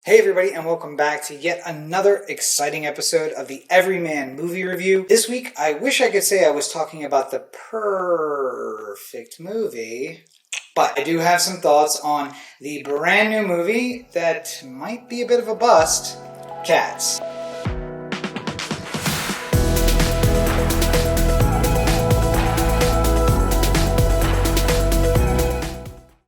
Hey everybody, and welcome back to yet another exciting episode of the Everyman Movie Review. This week, I wish I could say I was talking about the perfect movie, but I do have some thoughts on the brand new movie that might be a bit of a bust, Cats.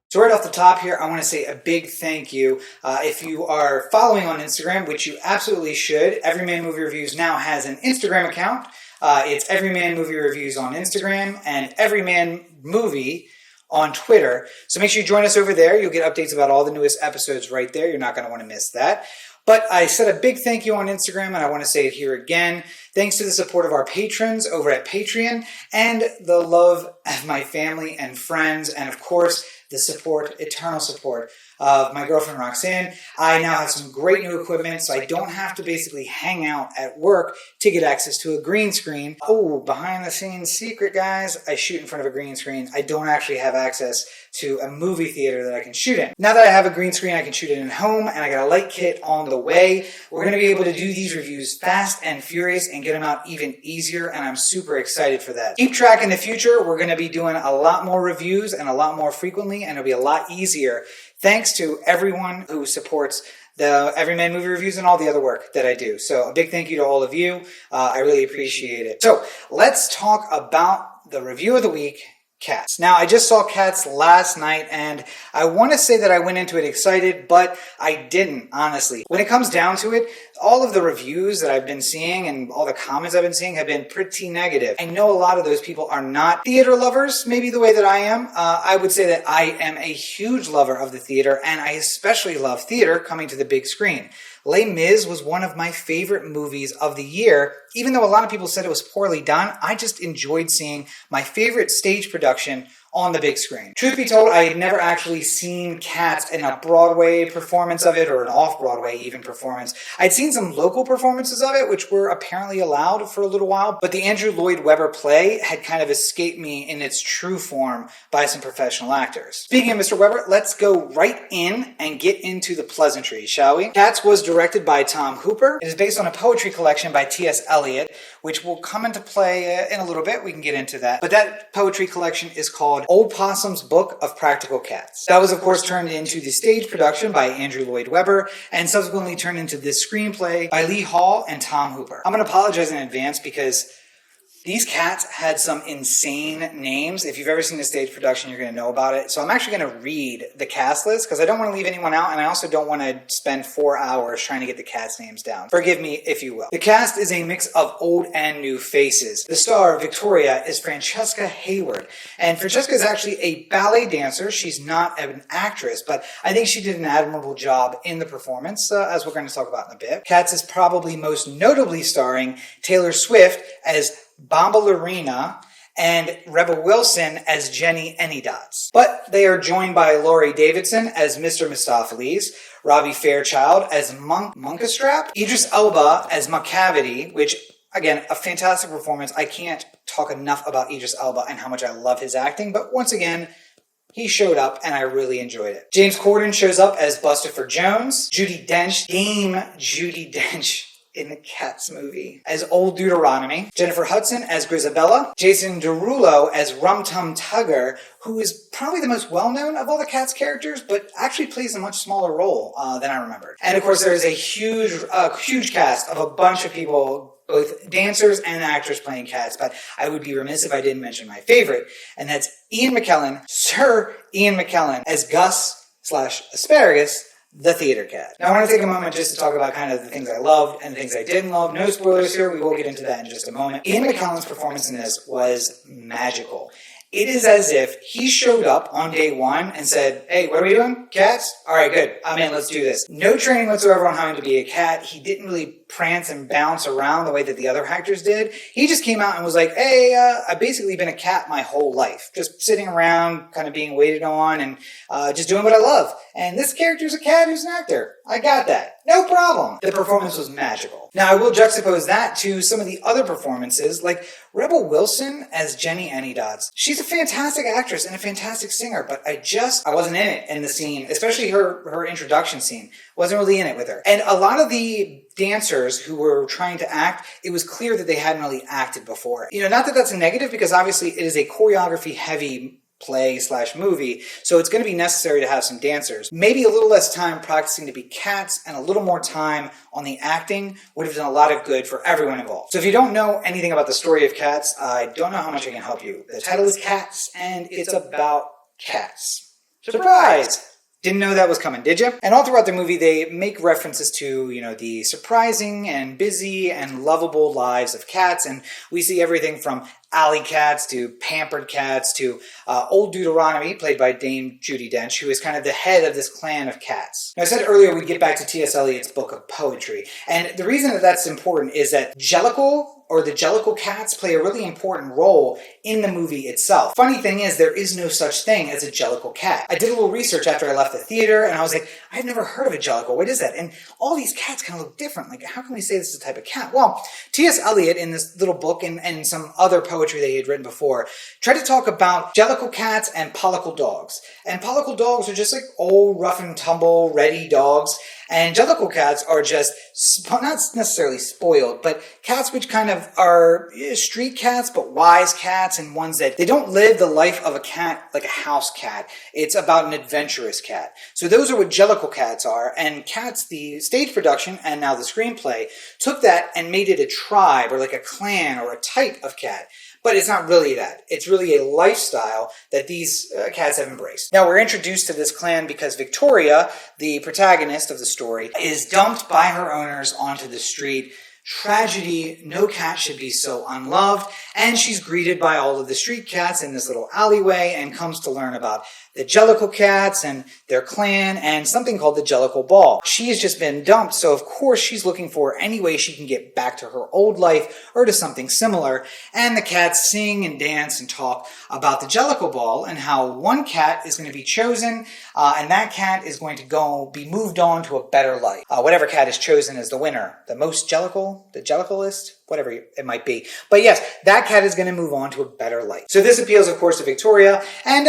So right off the top here, I want to say a big thank you. If you are following on Instagram, which you absolutely should, Everyman Movie Reviews now has an Instagram account. It's Everyman Movie Reviews on Instagram and Everyman Movie on Twitter. So make sure you join us over there. You'll get updates about all the newest episodes right there. You're not going to want to miss that. But I said a big thank you on Instagram, and I want to say it here again. Thanks to the support of our patrons over at Patreon and the love of my family and friends, and of course, the support, eternal support of my girlfriend Roxanne. I now have some great new equipment, so I don't have to basically hang out at work to get access to a green screen. Oh, behind the scenes secret, guys, I shoot in front of a green screen. I don't actually have access to a movie theater that I can shoot in. Now that I have a green screen, I can shoot it in home, and I got a light kit on the way. We're going to be able to do these reviews fast and furious and get them out even easier, and I'm super excited for that. Keep track in the future. We're going to be doing a lot more reviews and a lot more frequently, and it'll be a lot easier thanks to everyone who supports the Everyman Movie Reviews and all the other work that I do. So a big thank you to all of you. I really appreciate it. So let's talk about the review of the week, Cats. Now, I just saw Cats last night, and I want to say that I went into it excited, but I didn't, honestly. When it comes down to it, all of the reviews that I've been seeing and all the comments I've been seeing have been pretty negative. I know a lot of those people are not theater lovers, maybe the way that I am. I would say that I am a huge lover of the theater, and I especially love theater coming to the big screen. Les Mis was one of my favorite movies of the year. Even though a lot of people said it was poorly done, I just enjoyed seeing my favorite stage production on the big screen. Truth be told, I had never actually seen Cats in a Broadway performance of it, or an off-Broadway even performance. I'd seen some local performances of it, which were apparently allowed for a little while, but the Andrew Lloyd Webber play had kind of escaped me in its true form by some professional actors. Speaking of Mr. Webber, let's go right in and get into the pleasantries, shall we? Cats was directed by Tom Hooper. It is based on a poetry collection by T.S. Eliot, which will come into play in a little bit. We can get into that. But that poetry collection is called Old Possum's Book of Practical Cats. That was, of course, turned into the stage production by Andrew Lloyd Webber, and subsequently turned into this screenplay by Lee Hall and Tom Hooper. I'm going to apologize in advance because these cats had some insane names. If you've ever seen a stage production, you're going to know about it. So I'm actually going to read the cast list because I don't want to leave anyone out, and I also don't want to spend 4 hours trying to get the cast names down. Forgive me, if you will. The cast is a mix of old and new faces. The star, Victoria, is Francesca Hayward. And Francesca is actually a ballet dancer. She's not an actress, but I think she did an admirable job in the performance, as we're going to talk about in a bit. Cats is probably most notably starring Taylor Swift as Bombalurina and Rebel Wilson as Jenny Anydots. But they are joined by Laurie Davidson as Mr. Mistopheles, Robbie Fairchild as Munkastrap, Idris Elba as Macavity, which, again, a fantastic performance. I can't talk enough about Idris Elba and how much I love his acting, but once again, he showed up, and I really enjoyed it. James Corden shows up as Bustopher Jones, Dame Judi Dench, in the Cats movie as Old Deuteronomy, Jennifer Hudson as Grisabella, Jason Derulo as Rum Tum Tugger, who is probably the most well-known of all the Cats characters, but actually plays a much smaller role than I remembered. And of course, there's a huge cast of a bunch of people, both dancers and actors playing Cats, but I would be remiss if I didn't mention my favorite, and that's Ian McKellen, Sir Ian McKellen, as Gus/Asparagus, the theater cat. Now, I want to take a moment just to talk about kind of the things I loved and the things I didn't love. No spoilers here. We will get into that in just a moment. Ian McKellen's performance in this was magical. It is as if he showed up on day one and said, "Hey, what are we doing? Cats? All right, good. I'm in. Let's do this." No training whatsoever on how to be a cat. He didn't really prance and bounce around the way that the other actors did. He just came out and was like, "Hey, I've basically been a cat my whole life. Just sitting around, kind of being waited on and just doing what I love. And this character's a cat who's an actor. I got that." No problem. The performance was magical. Now, I will juxtapose that to some of the other performances, like Rebel Wilson as Jenny Anydots. She's a fantastic actress and a fantastic singer, but I wasn't in it in the scene, especially her introduction scene. Wasn't really in it with her. And a lot of the dancers who were trying to act, it was clear that they hadn't really acted before. Not that that's a negative, because obviously it is a choreography-heavy play/movie, so it's going to be necessary to have some dancers. Maybe a little less time practicing to be cats and a little more time on the acting would have done a lot of good for everyone involved. So if you don't know anything about the story of Cats, I don't know how much I can help you. The title is Cats, and it's about cats. Surprise! Didn't know that was coming, did you? And all throughout the movie, they make references to, the surprising and busy and lovable lives of cats. And we see everything from alley cats to pampered cats to Old Deuteronomy, played by Dame Judi Dench, who is kind of the head of this clan of cats. Now, I said earlier we'd get back to T.S. Eliot's book of poetry. And the reason that that's important is that Jellicle, or the Jellicle cats, play a really important role in the movie itself. Funny thing is, there is no such thing as a Jellicle cat. I did a little research after I left the theater, and I was like, I've never heard of a Jellicle. What is that? And all these cats kind of look different. Like, how can we say this is a type of cat? Well, T.S. Eliot, in this little book and some other poetry that he had written before, tried to talk about Jellicle cats and pollicle dogs. And pollicle dogs are just like old, rough and tumble, ready dogs. And Jellicle cats are just, not necessarily spoiled, but cats which kind of are street cats, but wise cats, and ones that they don't live the life of a cat like a house cat. It's about an adventurous cat. So those are what Jellicle cats are. And Cats, the stage production, and now the screenplay, took that and made it a tribe, or like a clan, or a type of cat. But it's not really that. It's really a lifestyle that these cats have embraced. Now, we're introduced to this clan because Victoria, the protagonist of the story, is dumped by her owners onto the street. Tragedy, no cat should be so unloved, and she's greeted by all of the street cats in this little alleyway and comes to learn about the Jellicle cats and their clan and something called the Jellicle Ball. She has just been dumped, so of course she's looking for any way she can get back to her old life or to something similar, and the cats sing and dance and talk about the Jellicle Ball and how one cat is going to be chosen, and that cat is going to be moved on to a better life. Whatever cat is chosen as the winner, the most Jellicle, the Jellicleist, whatever it might be. But yes, that cat is going to move on to a better life. So this appeals, of course, to Victoria, and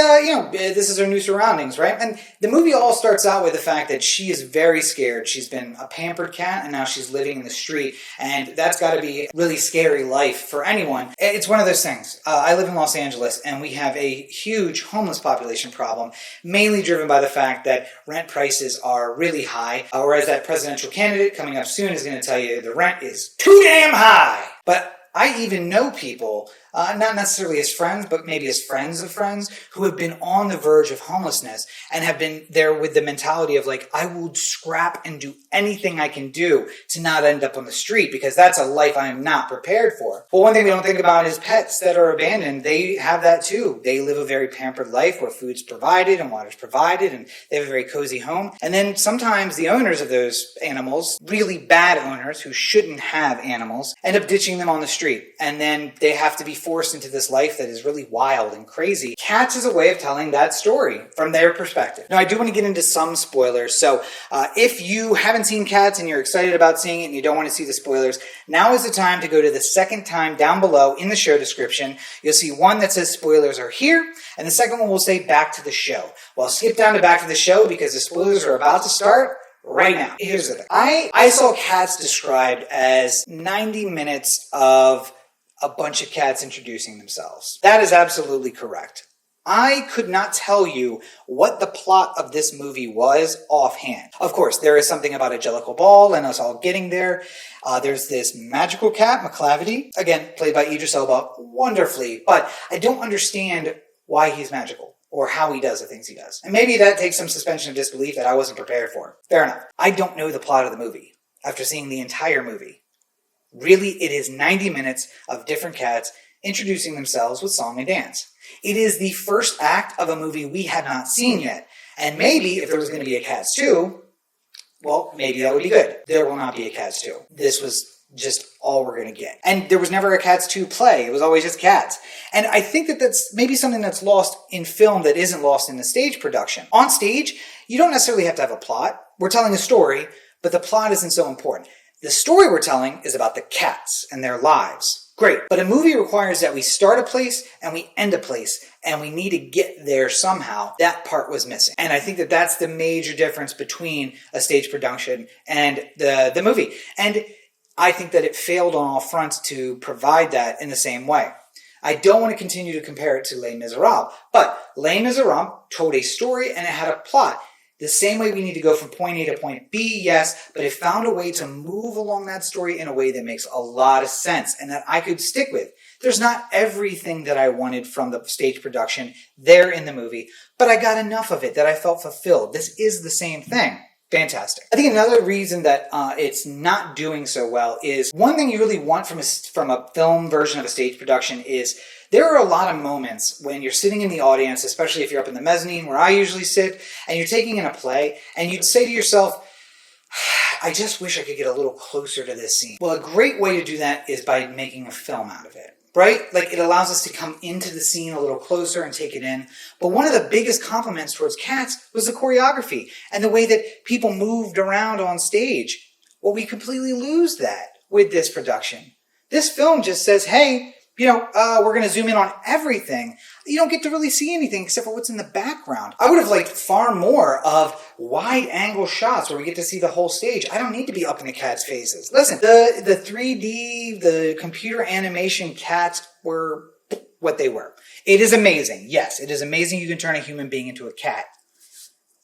this is her new surroundings, right? And the movie all starts out with the fact that she is very scared. She's been a pampered cat, and now she's living in the street, and that's got to be a really scary life for anyone. It's one of those things. I live in Los Angeles, and we have a huge homeless population problem, mainly driven by the fact that rent prices are really high, whereas that presidential candidate coming up soon is going to tell you the rent is too damn high. But I even know people, not necessarily as friends, but maybe as friends of friends, who have been on the verge of homelessness and have been there with the mentality of like, I will scrap and do anything I can do to not end up on the street, because that's a life I am not prepared for. Well, one thing we don't think about is pets that are abandoned. They have that too. They live a very pampered life where food's provided and water's provided, and they have a very cozy home. And then sometimes the owners of those animals, really bad owners who shouldn't have animals, end up ditching them on the street. And then they have to be forced into this life that is really wild and crazy. Cats is a way of telling that story from their perspective. Now, I do want to get into some spoilers. So if you haven't seen Cats and you're excited about seeing it and you don't want to see the spoilers, now is the time to go to the second time down below in the show description. You'll see one that says spoilers are here, and the second one will say back to the show. Well, skip down to back to the show because the spoilers are about to start right now. Here's the thing. I saw Cats described as 90 minutes of a bunch of cats introducing themselves. That is absolutely correct. I could not tell you what the plot of this movie was offhand. Of course, there is something about a Jellicle Ball and us all getting there. There's this magical cat, McClavity, again, played by Idris Elba wonderfully, but I don't understand why he's magical or how he does the things he does. And maybe that takes some suspension of disbelief that I wasn't prepared for. Fair enough. I don't know the plot of the movie after seeing the entire movie. Really, it is 90 minutes of different cats introducing themselves with song and dance. It is the first act of a movie we have not seen yet. And maybe if there was going to be a Cats 2, well, maybe that would be good. There will not be a Cats 2. This was just all we're going to get. And there was never a Cats 2 play. It was always just cats. And I think that that's maybe something that's lost in film that isn't lost in the stage production. On stage, you don't necessarily have to have a plot. We're telling a story, but the plot isn't so important. The story we're telling is about the cats and their lives. Great. But a movie requires that we start a place and we end a place, and we need to get there somehow. That part was missing. And I think that that's the major difference between a stage production and the movie. And I think that it failed on all fronts to provide that in the same way. I don't want to continue to compare it to Les Miserables, but Les Miserables told a story and it had a plot. The same way we need to go from point A to point B, yes, but it found a way to move along that story in a way that makes a lot of sense and that I could stick with. There's not everything that I wanted from the stage production there in the movie, but I got enough of it that I felt fulfilled. This is the same thing. Fantastic. I think another reason that it's not doing so well is one thing you really want from a film version of a stage production is there are a lot of moments when you're sitting in the audience, especially if you're up in the mezzanine where I usually sit, and you're taking in a play, and you'd say to yourself, I just wish I could get a little closer to this scene. Well, a great way to do that is by making a film out of it. Right? Like, it allows us to come into the scene a little closer and take it in. But one of the biggest compliments towards Cats was the choreography and the way that people moved around on stage. Well, we completely lose that with this production. This film just says, hey, we're going to zoom in on everything. You don't get to really see anything except for what's in the background. I would have liked far more of wide-angle shots where we get to see the whole stage. I don't need to be up in the cats' faces. Listen, the 3D, the computer animation cats were what they were. It is amazing. Yes, it is amazing you can turn a human being into a cat.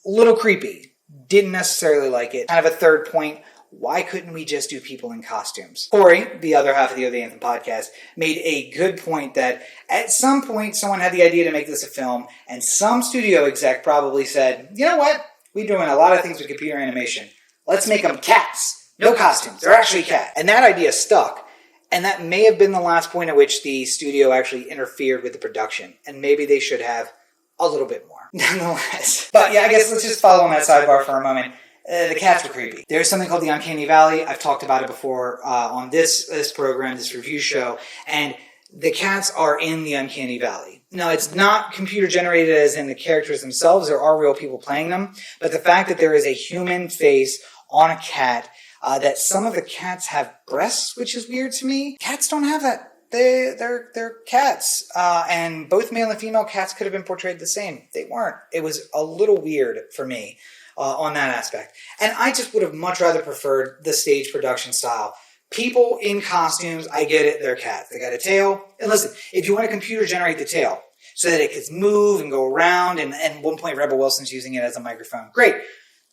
A little creepy. Didn't necessarily like it. Kind of a third point. Why couldn't we just do people in costumes? Corey, the other half of the O The Anthem podcast, made a good point that at some point someone had the idea to make this a film, and some studio exec probably said, you know what? We're doing a lot of things with computer animation. Let's make them cats. No costumes. They're actually cats. And that idea stuck. And that may have been the last point at which the studio actually interfered with the production. And maybe they should have a little bit more. Nonetheless. But yeah, I guess let's just follow on that sidebar for a moment. The cats were creepy. There's something called the Uncanny Valley. I've talked about it before on this program, this review show, and the cats are in the Uncanny Valley. Now, it's not computer generated as in the characters themselves. There are real people playing them, but the fact that there is a human face on a cat, that some of the cats have breasts, which is weird to me. Cats don't have that. They're cats, and both male and female cats could have been portrayed the same. They weren't. It was a little weird for me. On that aspect. And I just would have much rather preferred the stage production style. People in costumes, I get it, they're cats. They got a tail. And listen, if you want to computer generate the tail so that it can move and go around, and at one point Rebel Wilson's using it as a microphone, great.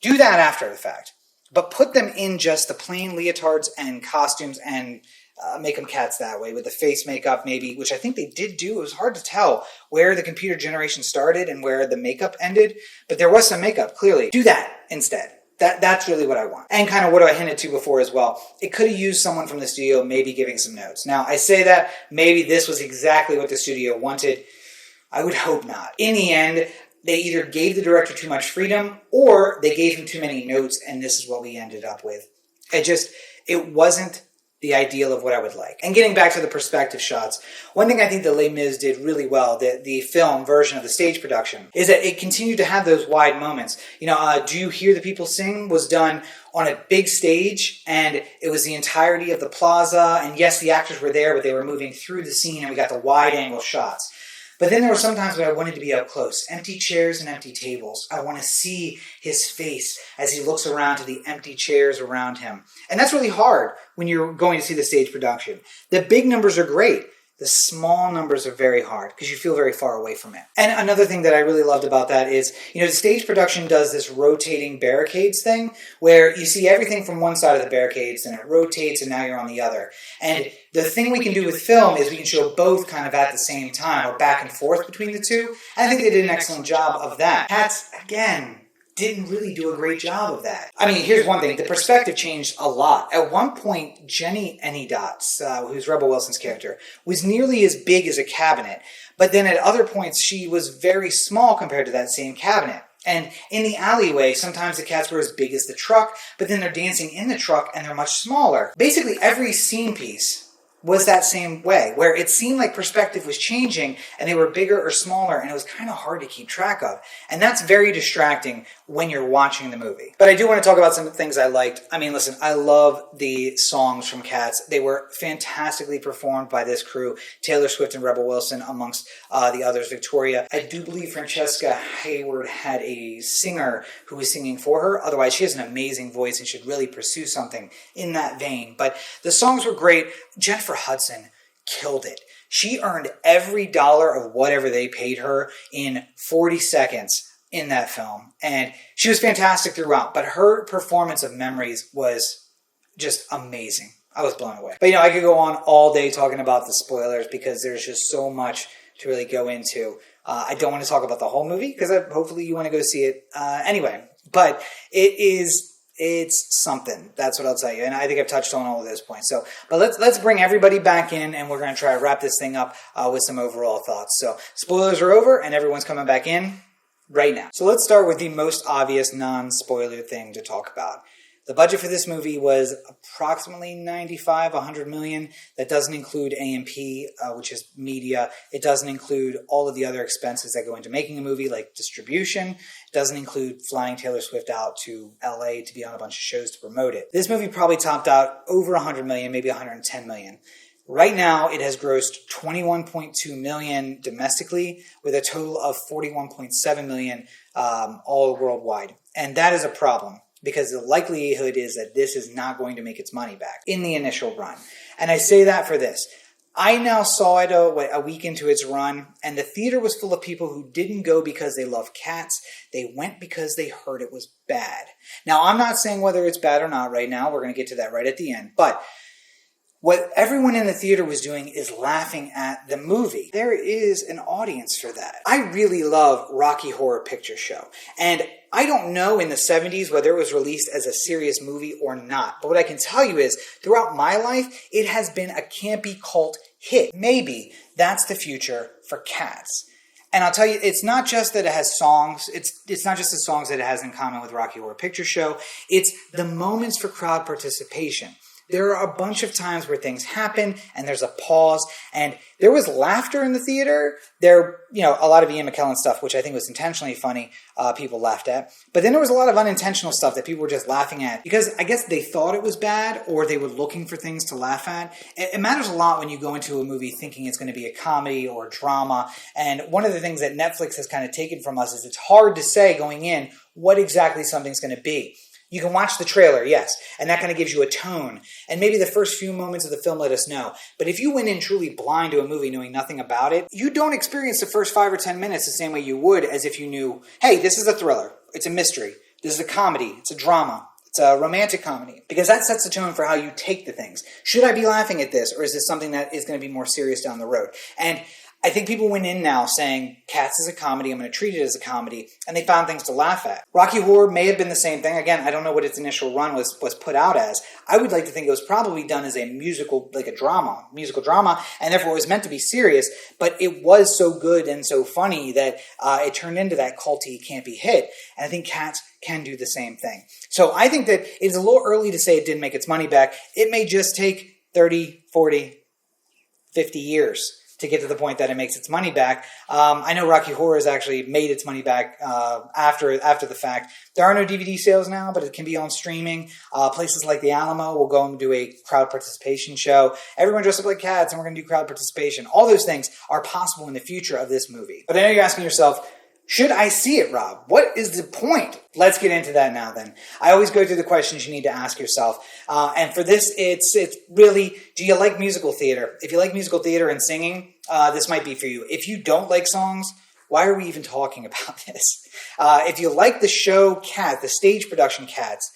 Do that after the fact. But put them in just the plain leotards and costumes and make them cats that way with the face makeup maybe, which I think they did do. It was hard to tell where the computer generation started and where the makeup ended, but there was some makeup, clearly. Do that instead. That's really what I want. And kind of what I hinted to before as well. It could have used someone from the studio maybe giving some notes. Now, I say that maybe this was exactly what the studio wanted. I would hope not. In the end, they either gave the director too much freedom or they gave him too many notes, and this is what we ended up with. It wasn't the ideal of what I would like. And getting back to the perspective shots, one thing I think that Les Mis did really well, the film version of the stage production, is that it continued to have those wide moments. Do You Hear the People Sing was done on a big stage, and it was the entirety of the plaza, and yes, the actors were there, but they were moving through the scene, and we got the wide angle shots. But then there were some times when I wanted to be up close. Empty chairs and empty tables. I want to see his face as he looks around to the empty chairs around him. And that's really hard when you're going to see the stage production. The big numbers are great. The small numbers are very hard because you feel very far away from it. And another thing that I really loved about that is, the stage production does this rotating barricades thing where you see everything from one side of the barricades and it rotates and now you're on the other. And the thing we can do with film is we can show both kind of at the same time or back and forth between the two. And I think they did an excellent job of that. Cats, again, didn't really do a great job of that. I mean, here's one thing. The perspective changed a lot. At one point, Jenny Anydots, who's Rebel Wilson's character, was nearly as big as a cabinet. But then at other points, she was very small compared to that same cabinet. And in the alleyway, sometimes the cats were as big as the truck, but then they're dancing in the truck and they're much smaller. Basically, every scene piece was that same way, where it seemed like perspective was changing and they were bigger or smaller and it was kind of hard to keep track of. And that's very distracting when you're watching the movie. But I do want to talk about some things I liked. I mean, listen, I love the songs from Cats. They were fantastically performed by this crew, Taylor Swift and Rebel Wilson, amongst the others, Victoria. I do believe Francesca Hayward had a singer who was singing for her. Otherwise, she has an amazing voice and should really pursue something in that vein. But the songs were great. Jennifer Hudson killed it. She earned every dollar of whatever they paid her in 40 seconds in that film. And she was fantastic throughout, but her performance of Memories was just amazing. I was blown away. But I could go on all day talking about the spoilers because there's just so much to really go into. I don't want to talk about the whole movie because hopefully you want to go see it anyway. But it's something. That's what I'll tell you. And I think I've touched on all of those points. But let's bring everybody back in, and we're going to try to wrap this thing up with some overall thoughts. So spoilers are over, and everyone's coming back in right now. So let's start with the most obvious non-spoiler thing to talk about. The budget for this movie was approximately $100 million. That doesn't include A&P, which is media. It doesn't include all of the other expenses that go into making a movie, like distribution. It doesn't include flying Taylor Swift out to LA to be on a bunch of shows to promote it. This movie probably topped out over $100 million, maybe $110 million. Right now, it has grossed $21.2 million domestically, with a total of $41.7 million all worldwide. And that is a problem, because the likelihood is that this is not going to make its money back in the initial run. And I say that for this. I now saw it a week into its run, and the theater was full of people who didn't go because they love Cats. They went because they heard it was bad. Now, I'm not saying whether it's bad or not right now. We're going to get to that right at the end. But what everyone in the theater was doing is laughing at the movie. There is an audience for that. I really love Rocky Horror Picture Show. And I don't know in the 70s whether it was released as a serious movie or not. But what I can tell you is, throughout my life, it has been a campy cult hit. Maybe that's the future for Cats. And I'll tell you, it's not just that it has songs. It's not just the songs that it has in common with Rocky Horror Picture Show. It's the moments for crowd participation. There are a bunch of times where things happen and there's a pause, and there was laughter in the theater. A lot of Ian McKellen stuff, which I think was intentionally funny, people laughed at. But then there was a lot of unintentional stuff that people were just laughing at because I guess they thought it was bad or they were looking for things to laugh at. It matters a lot when you go into a movie thinking it's going to be a comedy or a drama. And one of the things that Netflix has kind of taken from us is it's hard to say going in what exactly something's going to be. You can watch the trailer, yes, and that kind of gives you a tone. And maybe the first few moments of the film let us know. But if you went in truly blind to a movie knowing nothing about it, you don't experience the first 5 or 10 minutes the same way you would as if you knew, hey, this is a thriller, it's a mystery, this is a comedy, it's a drama, it's a romantic comedy. Because that sets the tone for how you take the things. Should I be laughing at this, or is this something that is going to be more serious down the road? And I think people went in now saying, Cats is a comedy, I'm going to treat it as a comedy, and they found things to laugh at. Rocky Horror may have been the same thing. Again, I don't know what its initial run was put out as. I would like to think it was probably done as a musical drama, and therefore it was meant to be serious, but it was so good and so funny that it turned into that culty, campy hit, and I think Cats can do the same thing. So I think that it's a little early to say it didn't make its money back. It may just take 30, 40, 50 years to get to the point that it makes its money back. I know Rocky Horror has actually made its money back after the fact. There are no DVD sales now, but it can be on streaming. Places like the Alamo will go and do a crowd participation show. Everyone dressed up like Cats, and we're going to do crowd participation. All those things are possible in the future of this movie. But I know you're asking yourself, should I see it, Rob? What is the point? Let's get into that now then. I always go through the questions you need to ask yourself. And for this, it's really, do you like musical theater? If you like musical theater and singing, this might be for you. If you don't like songs, why are we even talking about this? If you like the show Cats, the stage production Cats,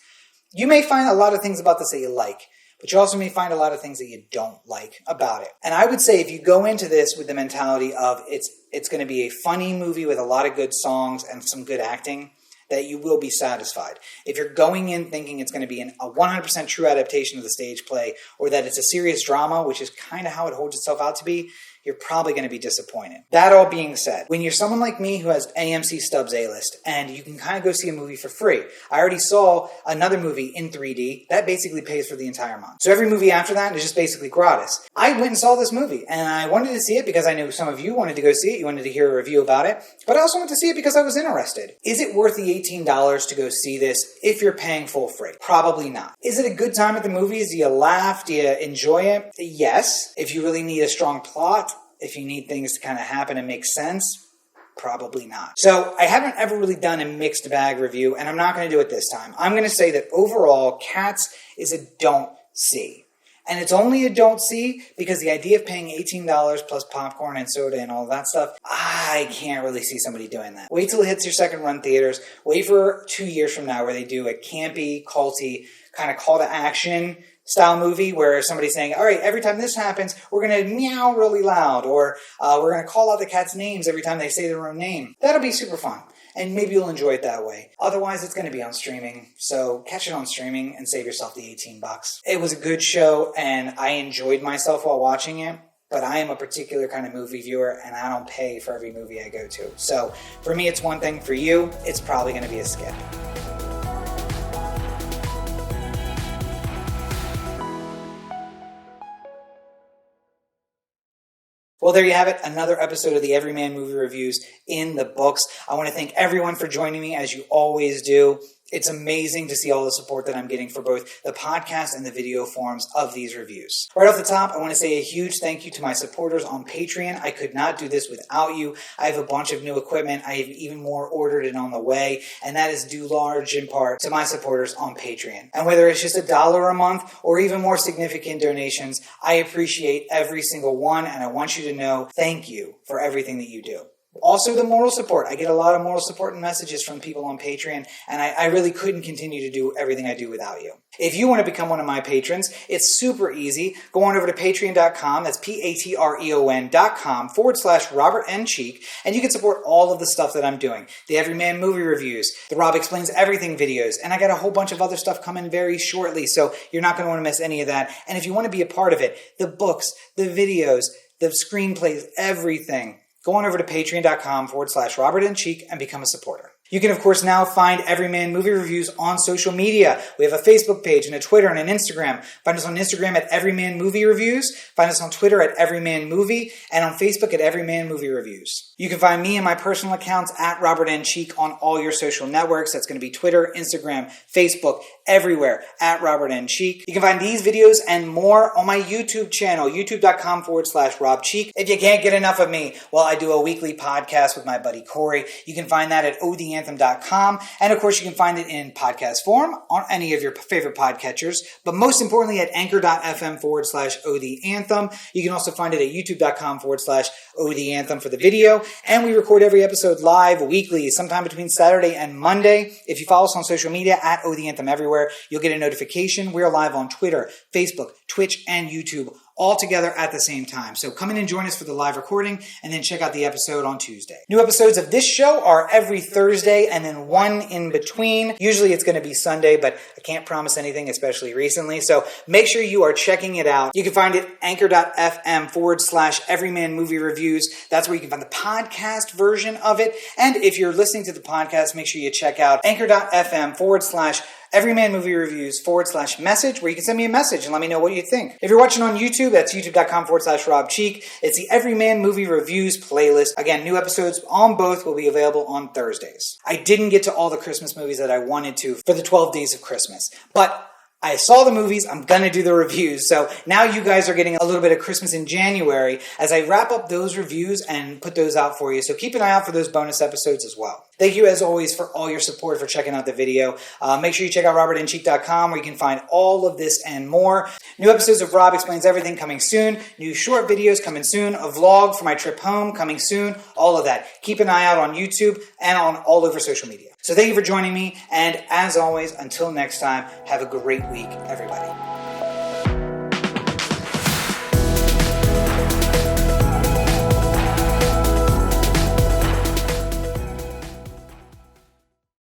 you may find a lot of things about this that you like. But you also may find a lot of things that you don't like about it. And I would say if you go into this with the mentality of it's going to be a funny movie with a lot of good songs and some good acting, that you will be satisfied. If you're going in thinking it's going to be a 100% true adaptation of the stage play, or that it's a serious drama, which is kind of how it holds itself out to be, you're probably going to be disappointed. That all being said, when you're someone like me who has AMC Stubs A-List and you can kind of go see a movie for free, I already saw another movie in 3D that basically pays for the entire month. So every movie after that is just basically gratis. I went and saw this movie and I wanted to see it because I knew some of you wanted to go see it. You wanted to hear a review about it, but I also wanted to see it because I was interested. Is it worth the $18 to go see this if you're paying full freight? Probably not. Is it a good time at the movies? Do you laugh? Do you enjoy it? Yes. If you really need a strong plot, if you need things to kind of happen and make sense, probably not. So I haven't ever really done a mixed bag review, and I'm not going to do it this time. I'm going to say that overall, Cats is a don't see. And it's only a don't see because the idea of paying $18 plus popcorn and soda and all that stuff, I can't really see somebody doing that. Wait till it hits your second run theaters. Wait for 2 years from now where they do a campy, culty, kind of call to action style movie where somebody's saying, all right, every time this happens, we're going to meow really loud, or we're going to call out the cat's names every time they say their own name. That'll be super fun. And maybe you'll enjoy it that way. Otherwise, it's going to be on streaming. So catch it on streaming and save yourself the $18. It was a good show, and I enjoyed myself while watching it. But I am a particular kind of movie viewer, and I don't pay for every movie I go to. So for me, it's one thing. For you, it's probably going to be a skip. Well, there you have it. Another episode of the Everyman Movie Reviews in the books. I want to thank everyone for joining me, as you always do. It's amazing to see all the support that I'm getting for both the podcast and the video forms of these reviews. Right off the top, I want to say a huge thank you to my supporters on Patreon. I could not do this without you. I have a bunch of new equipment. I have even more ordered and on the way, and that is due large in part to my supporters on Patreon. And whether it's just $1 a month or even more significant donations, I appreciate every single one, and I want you to know thank you for everything that you do. Also, the moral support. I get a lot of moral support and messages from people on Patreon, and I really couldn't continue to do everything I do without you. If you want to become one of my patrons, it's super easy. Go on over to patreon.com, that's patreon.com/Robert N. Cheek, and you can support all of the stuff that I'm doing. The Everyman Movie Reviews, the Rob Explains Everything videos, and I got a whole bunch of other stuff coming very shortly, so you're not going to want to miss any of that. And if you want to be a part of it, the books, the videos, the screenplays, everything, go on over to patreon.com/Robert N. Cheek and become a supporter. You can, of course, now find Everyman Movie Reviews on social media. We have a Facebook page and a Twitter and an Instagram. Find us on Instagram at Everyman Movie Reviews. Find us on Twitter at Everyman Movie, and on Facebook at Everyman Movie Reviews. You can find me and my personal accounts at Robert N. Cheek on all your social networks. That's going to be Twitter, Instagram, Facebook, everywhere at Robert N. Cheek. You can find these videos and more on my YouTube channel, youtube.com/Rob Cheek. If you can't get enough of me, well, I do a weekly podcast with my buddy Corey. You can find that at O The Anthem.com, and of course you can find it in podcast form on any of your favorite podcatchers, but most importantly at anchor.fm/O The Anthem. You can also find it at youtube.com/O The Anthem for the video, and we record every episode live weekly, sometime between Saturday and Monday. If you follow us on social media at O The Anthem everywhere, you'll get a notification. We're live on Twitter, Facebook, Twitch, and YouTube, all together at the same time. So come in and join us for the live recording, and then check out the episode on Tuesday. New episodes of this show are every Thursday, and then one in between. Usually it's going to be Sunday, but I can't promise anything, especially recently. So make sure you are checking it out. You can find it anchor.fm/Everyman Movie Reviews. That's where you can find the podcast version of it. And if you're listening to the podcast, make sure you check out anchor.fm/Everyman Movie Reviews /message, where you can send me a message and let me know what you think. If you're watching on YouTube, that's youtube.com/Rob Cheek. It's the Everyman Movie Reviews playlist. Again, new episodes on both will be available on Thursdays. I didn't get to all the Christmas movies that I wanted to for the 12 days of Christmas, but I saw the movies, I'm going to do the reviews, so now you guys are getting a little bit of Christmas in January as I wrap up those reviews and put those out for you, so keep an eye out for those bonus episodes as well. Thank you, as always, for all your support, for checking out the video. Make sure you check out robertncheek.com, where you can find all of this and more. New episodes of Rob Explains Everything coming soon. New short videos coming soon. A vlog for my trip home coming soon. All of that. Keep an eye out on YouTube and on all over social media. So thank you for joining me, and as always, until next time, have a great week, everybody.